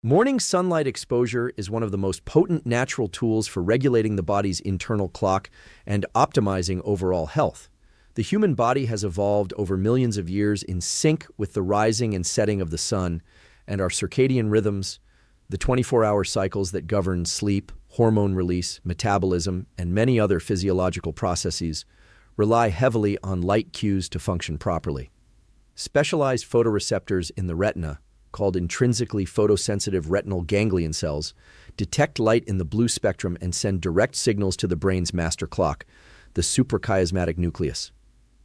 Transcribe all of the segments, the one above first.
Morning sunlight exposure is one of the most potent natural tools for regulating the body's internal clock and optimizing overall health. The human body has evolved over millions of years in sync with the rising and setting of the sun, and our circadian rhythms, the 24-hour cycles that govern sleep, hormone release, metabolism, and many other physiological processes, rely heavily on light cues to function properly. Specialized photoreceptors in the retina, called intrinsically photosensitive retinal ganglion cells, detect light in the blue spectrum and send direct signals to the brain's master clock, the suprachiasmatic nucleus.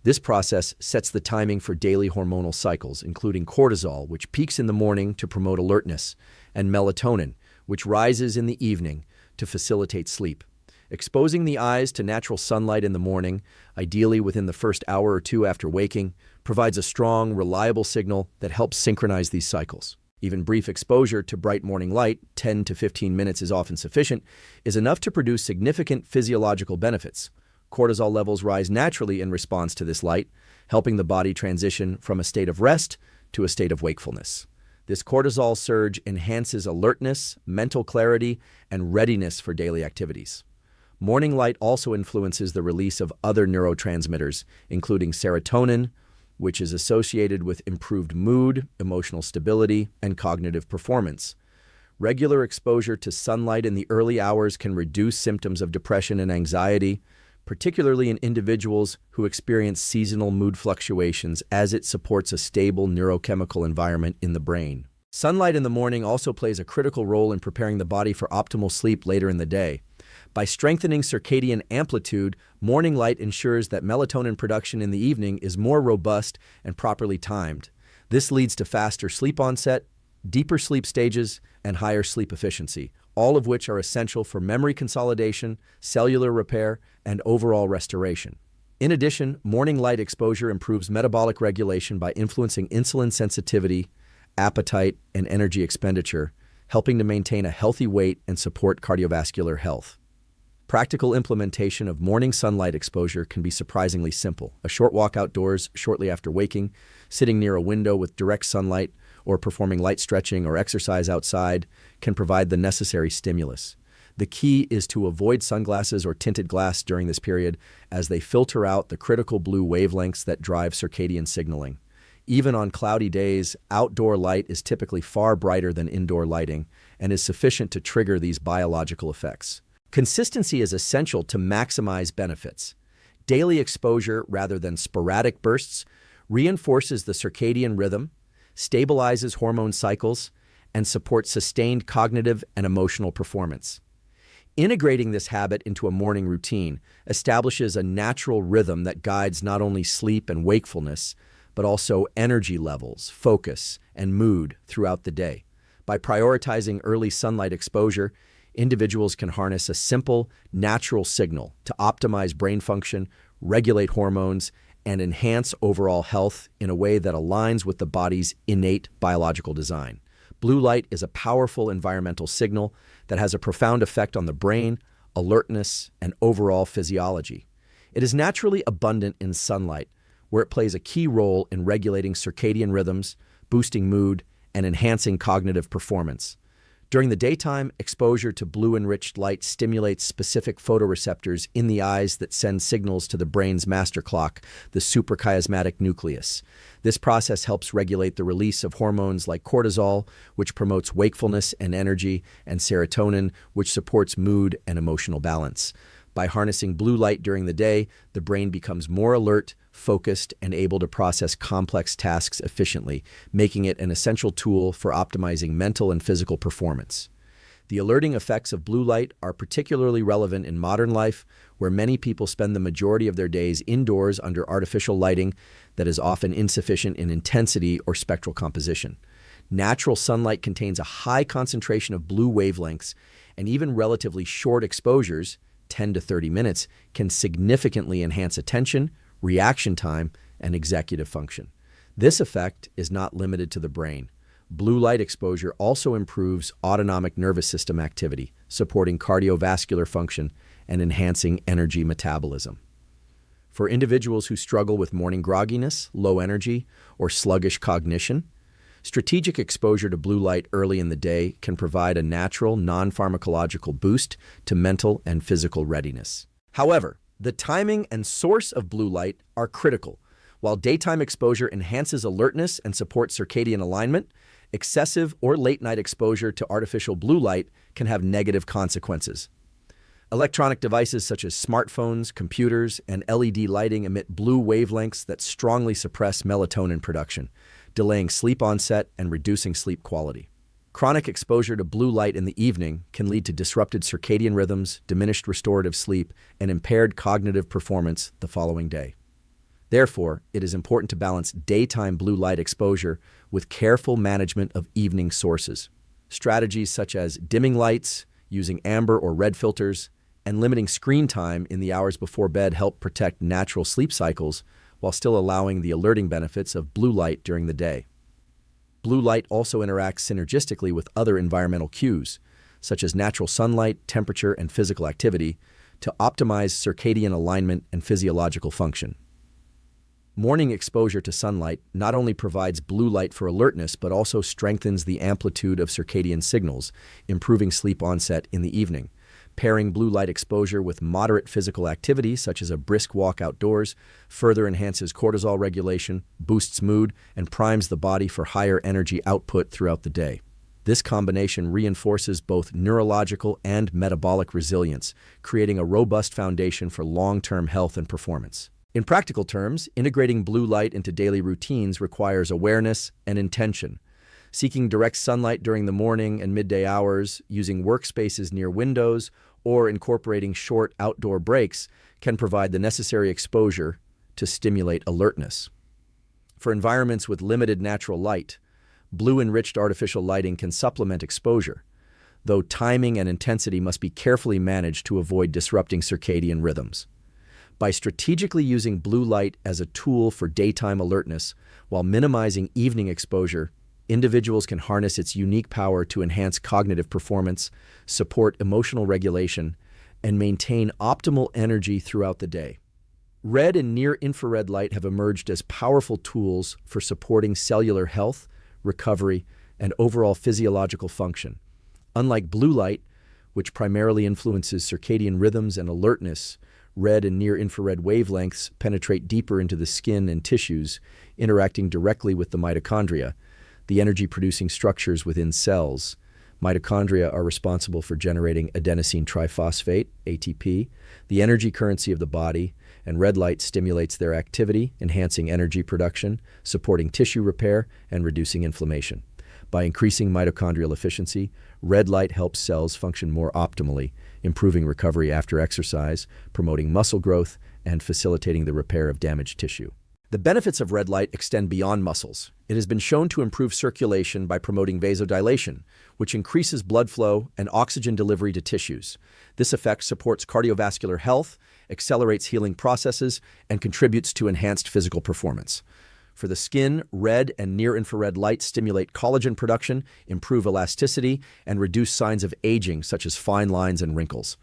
This process sets the timing for daily hormonal cycles, including cortisol, which peaks in the morning to promote alertness, and melatonin, which rises in the evening to facilitate sleep. Exposing the eyes to natural sunlight in the morning, ideally within the first hour or two after waking, provides a strong, reliable signal that helps synchronize these cycles. Even brief exposure to bright morning light, 10 to 15 minutes is often sufficient, is enough to produce significant physiological benefits. Cortisol levels rise naturally in response to this light, helping the body transition from a state of rest to a state of wakefulness. This cortisol surge enhances alertness, mental clarity, and readiness for daily activities. Morning light also influences the release of other neurotransmitters, including serotonin, which is associated with improved mood, emotional stability, and cognitive performance. Regular exposure to sunlight in the early hours can reduce symptoms of depression and anxiety, particularly in individuals who experience seasonal mood fluctuations, as it supports a stable neurochemical environment in the brain. Sunlight in the morning also plays a critical role in preparing the body for optimal sleep later in the day. By strengthening circadian amplitude, morning light ensures that melatonin production in the evening is more robust and properly timed. This leads to faster sleep onset, deeper sleep stages, and higher sleep efficiency, all of which are essential for memory consolidation, cellular repair, and overall restoration. In addition, morning light exposure improves metabolic regulation by influencing insulin sensitivity, appetite, and energy expenditure, helping to maintain a healthy weight and support cardiovascular health. Practical implementation of morning sunlight exposure can be surprisingly simple. A short walk outdoors shortly after waking, sitting near a window with direct sunlight, or performing light stretching or exercise outside can provide the necessary stimulus. The key is to avoid sunglasses or tinted glass during this period, as they filter out the critical blue wavelengths that drive circadian signaling. Even on cloudy days, outdoor light is typically far brighter than indoor lighting and is sufficient to trigger these biological effects. Consistency is essential to maximize benefits. Daily exposure, rather than sporadic bursts, reinforces the circadian rhythm, stabilizes hormone cycles, and supports sustained cognitive and emotional performance. Integrating this habit into a morning routine establishes a natural rhythm that guides not only sleep and wakefulness, but also energy levels, focus, and mood throughout the day. By prioritizing early sunlight exposure, individuals can harness a simple, natural signal to optimize brain function, regulate hormones, and enhance overall health in a way that aligns with the body's innate biological design. Blue light is a powerful environmental signal that has a profound effect on the brain, alertness, and overall physiology. It is naturally abundant in sunlight, where it plays a key role in regulating circadian rhythms, boosting mood, and enhancing cognitive performance. During the daytime, exposure to blue-enriched light stimulates specific photoreceptors in the eyes that send signals to the brain's master clock, the suprachiasmatic nucleus. This process helps regulate the release of hormones like cortisol, which promotes wakefulness and energy, and serotonin, which supports mood and emotional balance. By harnessing blue light during the day, the brain becomes more alert, focused, and able to process complex tasks efficiently, making it an essential tool for optimizing mental and physical performance. The alerting effects of blue light are particularly relevant in modern life, where many people spend the majority of their days indoors under artificial lighting that is often insufficient in intensity or spectral composition. Natural sunlight contains a high concentration of blue wavelengths, and even relatively short exposures, 10 to 30 minutes, can significantly enhance attention, reaction time, and executive function. This effect is not limited to the brain. Blue light exposure also improves autonomic nervous system activity, supporting cardiovascular function and enhancing energy metabolism. For individuals who struggle with morning grogginess, low energy, or sluggish cognition, Strategic exposure to blue light early in the day can provide a natural, non-pharmacological boost to mental and physical readiness. However, the timing and source of blue light are critical. While daytime exposure enhances alertness and supports circadian alignment, excessive or late-night exposure to artificial blue light can have negative consequences. Electronic devices such as smartphones, computers, and LED lighting emit blue wavelengths that strongly suppress melatonin production, delaying sleep onset and reducing sleep quality. Chronic exposure to blue light in the evening can lead to disrupted circadian rhythms, diminished restorative sleep, and impaired cognitive performance the following day. Therefore, it is important to balance daytime blue light exposure with careful management of evening sources. Strategies such as dimming lights, using amber or red filters, and limiting screen time in the hours before bed help protect natural sleep cycles while still allowing the alerting benefits of blue light during the day. Blue light also interacts synergistically with other environmental cues, such as natural sunlight, temperature, and physical activity, to optimize circadian alignment and physiological function. Morning exposure to sunlight not only provides blue light for alertness but also strengthens the amplitude of circadian signals, improving sleep onset in the evening. Pairing blue light exposure with moderate physical activity, such as a brisk walk outdoors, further enhances cortisol regulation, boosts mood, and primes the body for higher energy output throughout the day. This combination reinforces both neurological and metabolic resilience, creating a robust foundation for long-term health and performance. In practical terms, integrating blue light into daily routines requires awareness and intention. Seeking direct sunlight during the morning and midday hours, using workspaces near windows, or incorporating short outdoor breaks can provide the necessary exposure to stimulate alertness. For environments with limited natural light, blue-enriched artificial lighting can supplement exposure, though timing and intensity must be carefully managed to avoid disrupting circadian rhythms. By strategically using blue light as a tool for daytime alertness while minimizing evening exposure, individuals can harness its unique power to enhance cognitive performance, support emotional regulation, and maintain optimal energy throughout the day. Red and near-infrared light have emerged as powerful tools for supporting cellular health, recovery, and overall physiological function. Unlike blue light, which primarily influences circadian rhythms and alertness, red and near-infrared wavelengths penetrate deeper into the skin and tissues, interacting directly with the mitochondria, the energy-producing structures within cells. Mitochondria are responsible for generating adenosine triphosphate, ATP, the energy currency of the body, and red light stimulates their activity, enhancing energy production, supporting tissue repair, and reducing inflammation. By increasing mitochondrial efficiency, red light helps cells function more optimally, improving recovery after exercise, promoting muscle growth, and facilitating the repair of damaged tissue. The benefits of red light extend beyond muscles. It has been shown to improve circulation by promoting vasodilation, which increases blood flow and oxygen delivery to tissues. This effect supports cardiovascular health, accelerates healing processes, and contributes to enhanced physical performance. For the skin, red and near-infrared light stimulate collagen production, improve elasticity, and reduce signs of aging such as fine lines and wrinkles.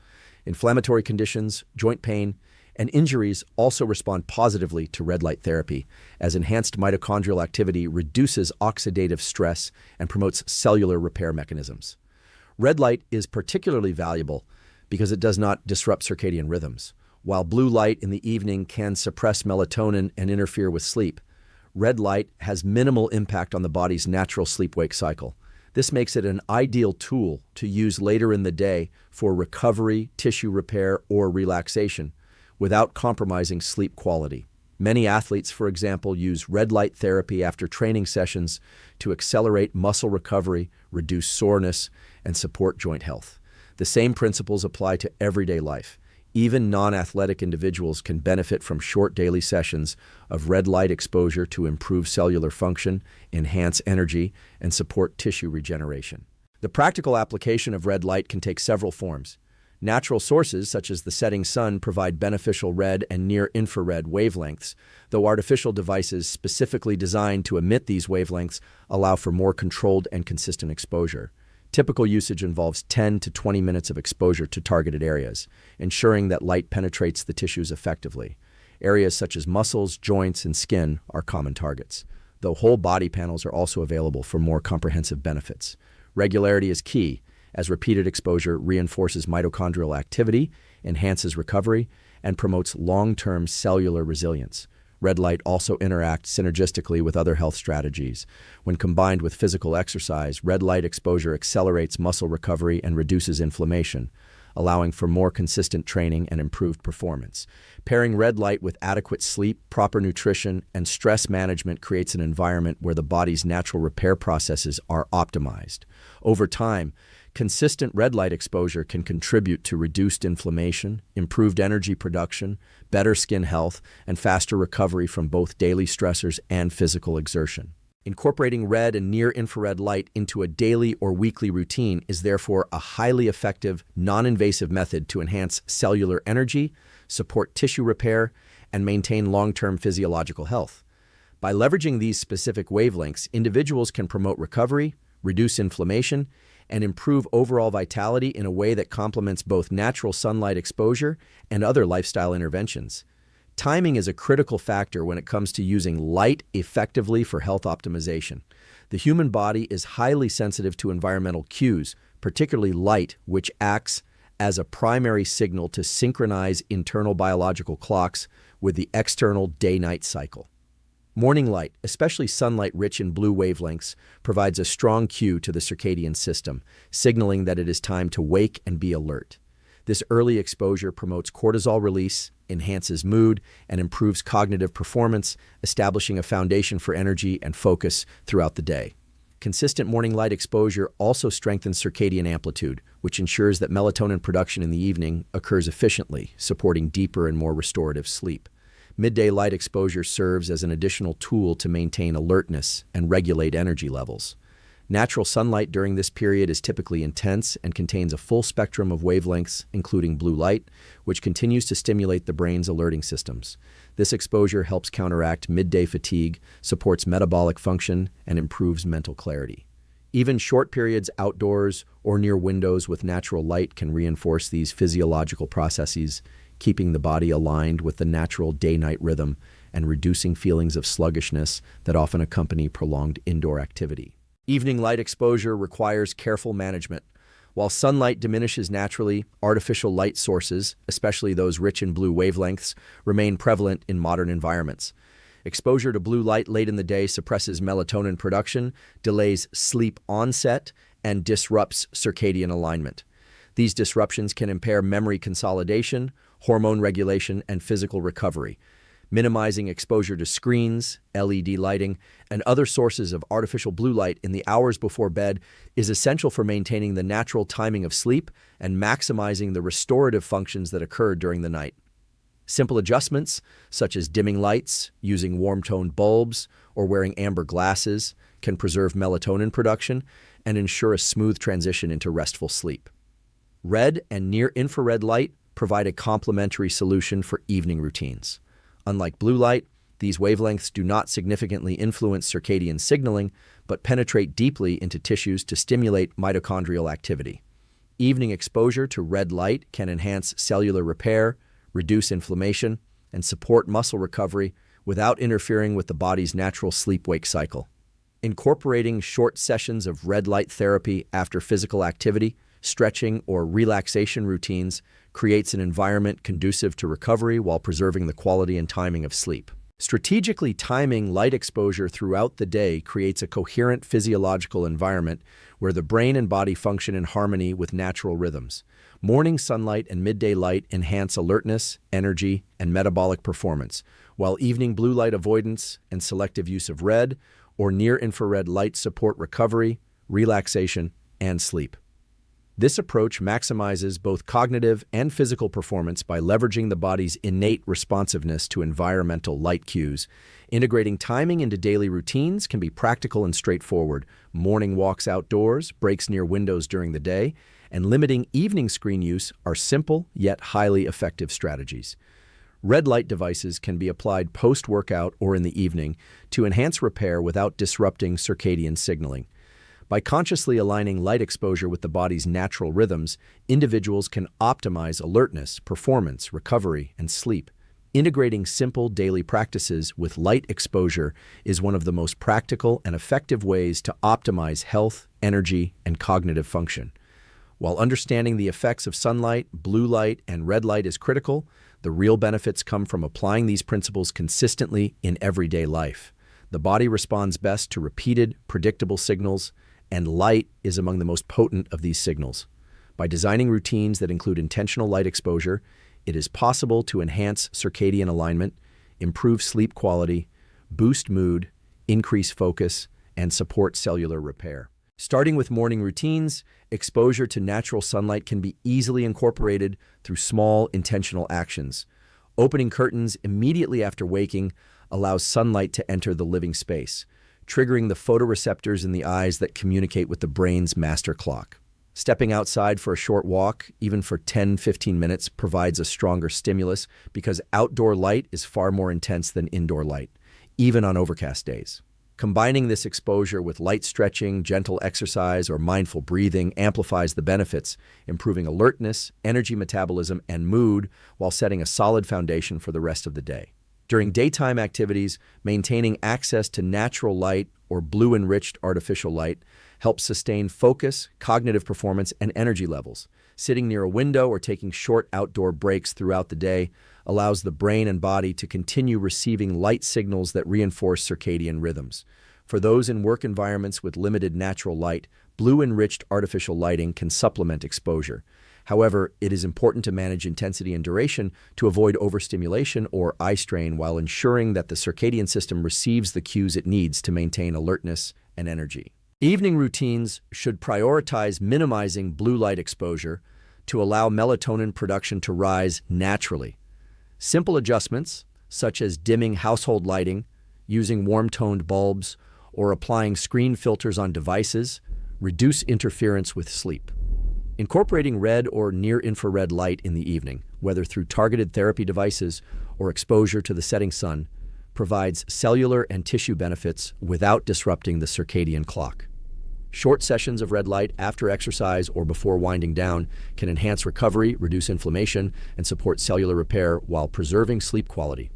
Inflammatory conditions, joint pain, and injuries also respond positively to red light therapy, as enhanced mitochondrial activity reduces oxidative stress and promotes cellular repair mechanisms. Red light is particularly valuable because it does not disrupt circadian rhythms. While blue light in the evening can suppress melatonin and interfere with sleep, red light has minimal impact on the body's natural sleep-wake cycle. This makes it an ideal tool to use later in the day for recovery, tissue repair, or relaxation without compromising sleep quality. Many athletes, for example, use red light therapy after training sessions to accelerate muscle recovery, reduce soreness, and support joint health. The same principles apply to everyday life. Even non-athletic individuals can benefit from short daily sessions of red light exposure to improve cellular function, enhance energy, and support tissue regeneration. The practical application of red light can take several forms. Natural sources, such as the setting sun, provide beneficial red and near-infrared wavelengths, though artificial devices specifically designed to emit these wavelengths allow for more controlled and consistent exposure. Typical usage involves 10 to 20 minutes of exposure to targeted areas, ensuring that light penetrates the tissues effectively. Areas such as muscles, joints, and skin are common targets. though whole body panels are also available for more comprehensive benefits. Regularity is key, as repeated exposure reinforces mitochondrial activity, enhances recovery, and promotes long-term cellular resilience. Red light also interacts synergistically with other health strategies. When combined with physical exercise, red light exposure accelerates muscle recovery and reduces inflammation, allowing for more consistent training and improved performance. Pairing red light with adequate sleep, proper nutrition, and stress management creates an environment where the body's natural repair processes are optimized. Over time, consistent red light exposure can contribute to reduced inflammation, improved energy production, better skin health, and faster recovery from both daily stressors and physical exertion. Incorporating red and near-infrared light into a daily or weekly routine is therefore a highly effective, non-invasive method to enhance cellular energy, support tissue repair, and maintain long-term physiological health. By leveraging these specific wavelengths, individuals can promote recovery, reduce inflammation, and improve overall vitality in a way that complements both natural sunlight exposure and other lifestyle interventions. Timing is a critical factor when it comes to using light effectively for health optimization. The human body is highly sensitive to environmental cues, particularly light, which acts as a primary signal to synchronize internal biological clocks with the external day-night cycle. Morning light, especially sunlight rich in blue wavelengths, provides a strong cue to the circadian system, signaling that it is time to wake and be alert. This early exposure promotes cortisol release, enhances mood, and improves cognitive performance, establishing a foundation for energy and focus throughout the day. Consistent morning light exposure also strengthens circadian amplitude, which ensures that melatonin production in the evening occurs efficiently, supporting deeper and more restorative sleep. Midday light exposure serves as an additional tool to maintain alertness and regulate energy levels. Natural sunlight during this period is typically intense and contains a full spectrum of wavelengths, including blue light, which continues to stimulate the brain's alerting systems. This exposure helps counteract midday fatigue, supports metabolic function, and improves mental clarity. Even short periods outdoors or near windows with natural light can reinforce these physiological processes, keeping the body aligned with the natural day-night rhythm and reducing feelings of sluggishness that often accompany prolonged indoor activity. Evening light exposure requires careful management. While sunlight diminishes naturally, artificial light sources, especially those rich in blue wavelengths, remain prevalent in modern environments. Exposure to blue light late in the day suppresses melatonin production, delays sleep onset, and disrupts circadian alignment. These disruptions can impair memory consolidation, hormone regulation, and physical recovery. Minimizing exposure to screens, LED lighting, and other sources of artificial blue light in the hours before bed is essential for maintaining the natural timing of sleep and maximizing the restorative functions that occur during the night. Simple adjustments, such as dimming lights, using warm-toned bulbs, or wearing amber glasses, can preserve melatonin production and ensure a smooth transition into restful sleep. Red and near-infrared light provide a complementary solution for evening routines. Unlike blue light, these wavelengths do not significantly influence circadian signaling, but penetrate deeply into tissues to stimulate mitochondrial activity. Evening exposure to red light can enhance cellular repair, reduce inflammation, and support muscle recovery without interfering with the body's natural sleep-wake cycle. Incorporating short sessions of red light therapy after physical activity, stretching, or relaxation routines creates an environment conducive to recovery while preserving the quality and timing of sleep. Strategically timing light exposure throughout the day creates a coherent physiological environment where the brain and body function in harmony with natural rhythms. Morning sunlight and midday light enhance alertness, energy, and metabolic performance, while evening blue light avoidance and selective use of red or near-infrared light support recovery, relaxation, and sleep. This approach maximizes both cognitive and physical performance by leveraging the body's innate responsiveness to environmental light cues. Integrating timing into daily routines can be practical and straightforward. Morning walks outdoors, breaks near windows during the day, and limiting evening screen use are simple yet highly effective strategies. Red light devices can be applied post-workout or in the evening to enhance repair without disrupting circadian signaling. By consciously aligning light exposure with the body's natural rhythms, individuals can optimize alertness, performance, recovery, and sleep. Integrating simple daily practices with light exposure is one of the most practical and effective ways to optimize health, energy, and cognitive function. While understanding the effects of sunlight, blue light, and red light is critical, the real benefits come from applying these principles consistently in everyday life. The body responds best to repeated, predictable signals, and light is among the most potent of these signals. By designing routines that include intentional light exposure, it is possible to enhance circadian alignment, improve sleep quality, boost mood, increase focus, and support cellular repair. Starting with morning routines, exposure to natural sunlight can be easily incorporated through small, intentional actions. Opening curtains immediately after waking allows sunlight to enter the living space, triggering the photoreceptors in the eyes that communicate with the brain's master clock. Stepping outside for a short walk, even for 10-15 minutes, provides a stronger stimulus because outdoor light is far more intense than indoor light, even on overcast days. Combining this exposure with light stretching, gentle exercise, or mindful breathing amplifies the benefits, improving alertness, energy metabolism, and mood while setting a solid foundation for the rest of the day. During daytime activities, maintaining access to natural light or blue-enriched artificial light helps sustain focus, cognitive performance, and energy levels. Sitting near a window or taking short outdoor breaks throughout the day allows the brain and body to continue receiving light signals that reinforce circadian rhythms. For those in work environments with limited natural light, blue-enriched artificial lighting can supplement exposure. However, it is important to manage intensity and duration to avoid overstimulation or eye strain while ensuring that the circadian system receives the cues it needs to maintain alertness and energy. Evening routines should prioritize minimizing blue light exposure to allow melatonin production to rise naturally. Simple adjustments, such as dimming household lighting, using warm-toned bulbs, or applying screen filters on devices, reduce interference with sleep. Incorporating red or near-infrared light in the evening, whether through targeted therapy devices or exposure to the setting sun, provides cellular and tissue benefits without disrupting the circadian clock. Short sessions of red light after exercise or before winding down can enhance recovery, reduce inflammation, and support cellular repair while preserving sleep quality.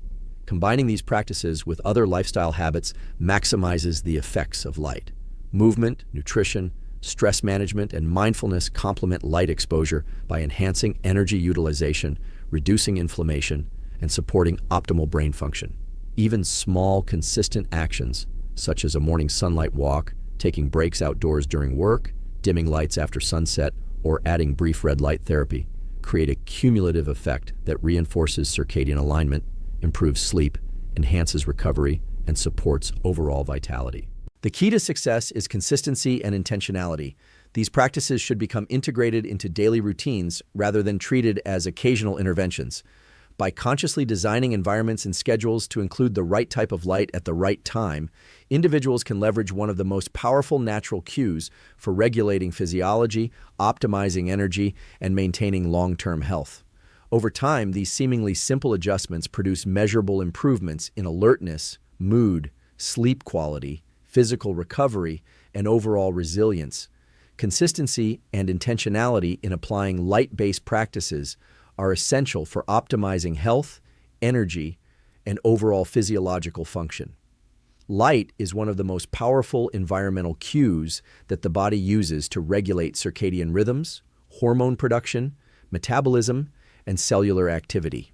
Combining these practices with other lifestyle habits maximizes the effects of light. Movement, nutrition, stress management, and mindfulness complement light exposure by enhancing energy utilization, reducing inflammation, and supporting optimal brain function. Even small, consistent actions, such as a morning sunlight walk, taking breaks outdoors during work, dimming lights after sunset, or adding brief red light therapy, create a cumulative effect that reinforces circadian alignment, improves sleep, enhances recovery, and supports overall vitality. The key to success is consistency and intentionality. These practices should become integrated into daily routines rather than treated as occasional interventions. By consciously designing environments and schedules to include the right type of light at the right time, individuals can leverage one of the most powerful natural cues for regulating physiology, optimizing energy, and maintaining long-term health. Over time, these seemingly simple adjustments produce measurable improvements in alertness, mood, sleep quality, physical recovery, and overall resilience. Consistency and intentionality in applying light-based practices are essential for optimizing health, energy, and overall physiological function. Light is one of the most powerful environmental cues that the body uses to regulate circadian rhythms, hormone production, metabolism, and cellular activity.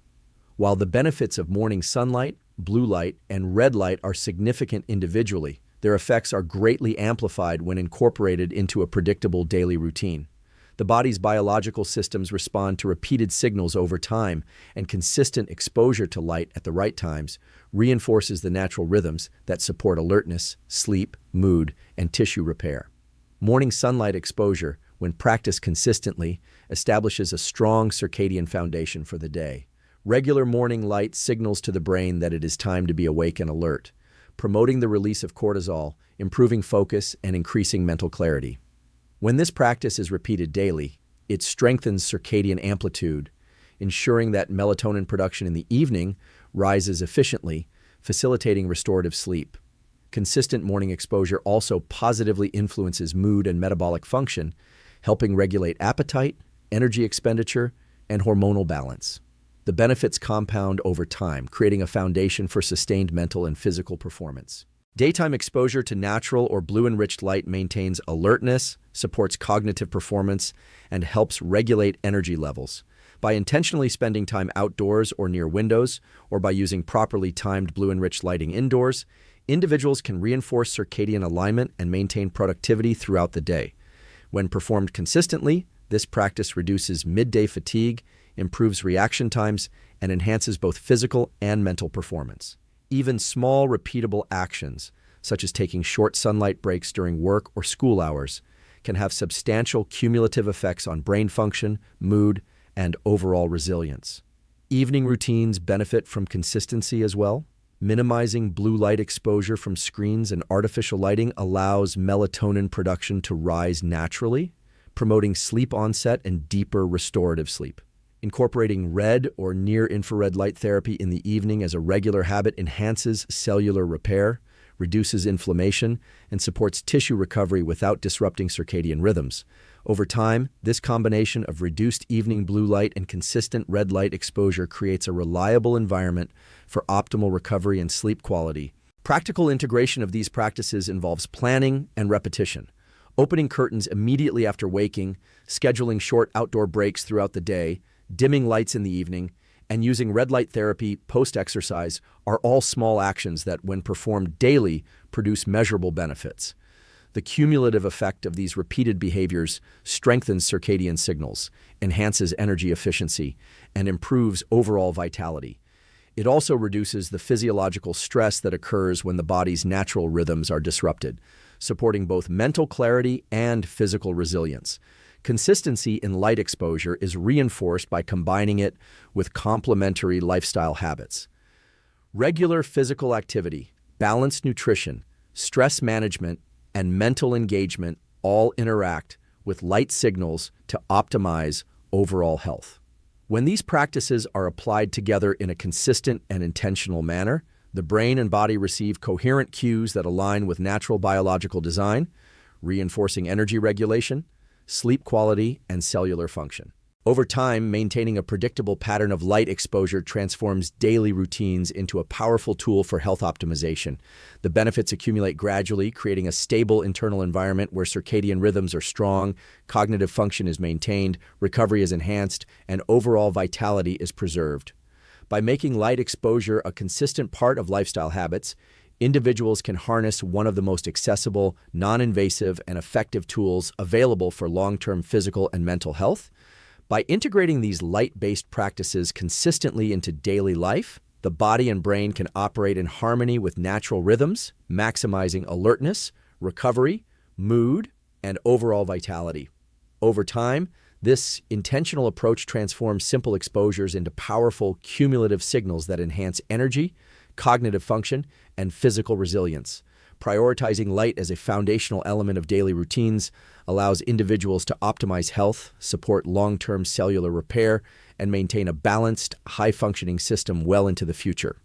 While the benefits of morning sunlight, blue light, and red light are significant individually, their effects are greatly amplified when incorporated into a predictable daily routine. The body's biological systems respond to repeated signals over time, and consistent exposure to light at the right times reinforces the natural rhythms that support alertness, sleep, mood, and tissue repair. Morning sunlight exposure, when practiced consistently, establishes a strong circadian foundation for the day. Regular morning light signals to the brain that it is time to be awake and alert, promoting the release of cortisol, improving focus, and increasing mental clarity. When this practice is repeated daily, it strengthens circadian amplitude, ensuring that melatonin production in the evening rises efficiently, facilitating restorative sleep. Consistent morning exposure also positively influences mood and metabolic function, helping regulate appetite, energy expenditure, and hormonal balance. The benefits compound over time, creating a foundation for sustained mental and physical performance. Daytime exposure to natural or blue-enriched light maintains alertness, supports cognitive performance, and helps regulate energy levels. By intentionally spending time outdoors or near windows, or by using properly timed blue-enriched lighting indoors, individuals can reinforce circadian alignment and maintain productivity throughout the day. When performed consistently, this practice reduces midday fatigue, improves reaction times, and enhances both physical and mental performance. Even small, repeatable actions, such as taking short sunlight breaks during work or school hours, can have substantial cumulative effects on brain function, mood, and overall resilience. Evening routines benefit from consistency as well. Minimizing blue light exposure from screens and artificial lighting allows melatonin production to rise naturally, promoting sleep onset and deeper restorative sleep. Incorporating red or near-infrared light therapy in the evening as a regular habit enhances cellular repair, reduces inflammation, and supports tissue recovery without disrupting circadian rhythms. Over time, this combination of reduced evening blue light and consistent red light exposure creates a reliable environment for optimal recovery and sleep quality. Practical integration of these practices involves planning and repetition. Opening curtains immediately after waking, scheduling short outdoor breaks throughout the day, dimming lights in the evening, and using red light therapy post-exercise are all small actions that, when performed daily, produce measurable benefits. The cumulative effect of these repeated behaviors strengthens circadian signals, enhances energy efficiency, and improves overall vitality. It also reduces the physiological stress that occurs when the body's natural rhythms are disrupted, supporting both mental clarity and physical resilience. Consistency in light exposure is reinforced by combining it with complementary lifestyle habits. Regular physical activity, balanced nutrition, stress management, and mental engagement all interact with light signals to optimize overall health. When these practices are applied together in a consistent and intentional manner, the brain and body receive coherent cues that align with natural biological design, reinforcing energy regulation, sleep quality, and cellular function. Over time, maintaining a predictable pattern of light exposure transforms daily routines into a powerful tool for health optimization. The benefits accumulate gradually, creating a stable internal environment where circadian rhythms are strong, cognitive function is maintained, recovery is enhanced, and overall vitality is preserved. By making light exposure a consistent part of lifestyle habits, individuals can harness one of the most accessible, non-invasive, and effective tools available for long-term physical and mental health. By integrating these light-based practices consistently into daily life, the body and brain can operate in harmony with natural rhythms, maximizing alertness, recovery, mood, and overall vitality. Over time, this intentional approach transforms simple exposures into powerful cumulative signals that enhance energy, cognitive function, and physical resilience. Prioritizing light as a foundational element of daily routines allows individuals to optimize health, support long-term cellular repair, and maintain a balanced, high-functioning system well into the future.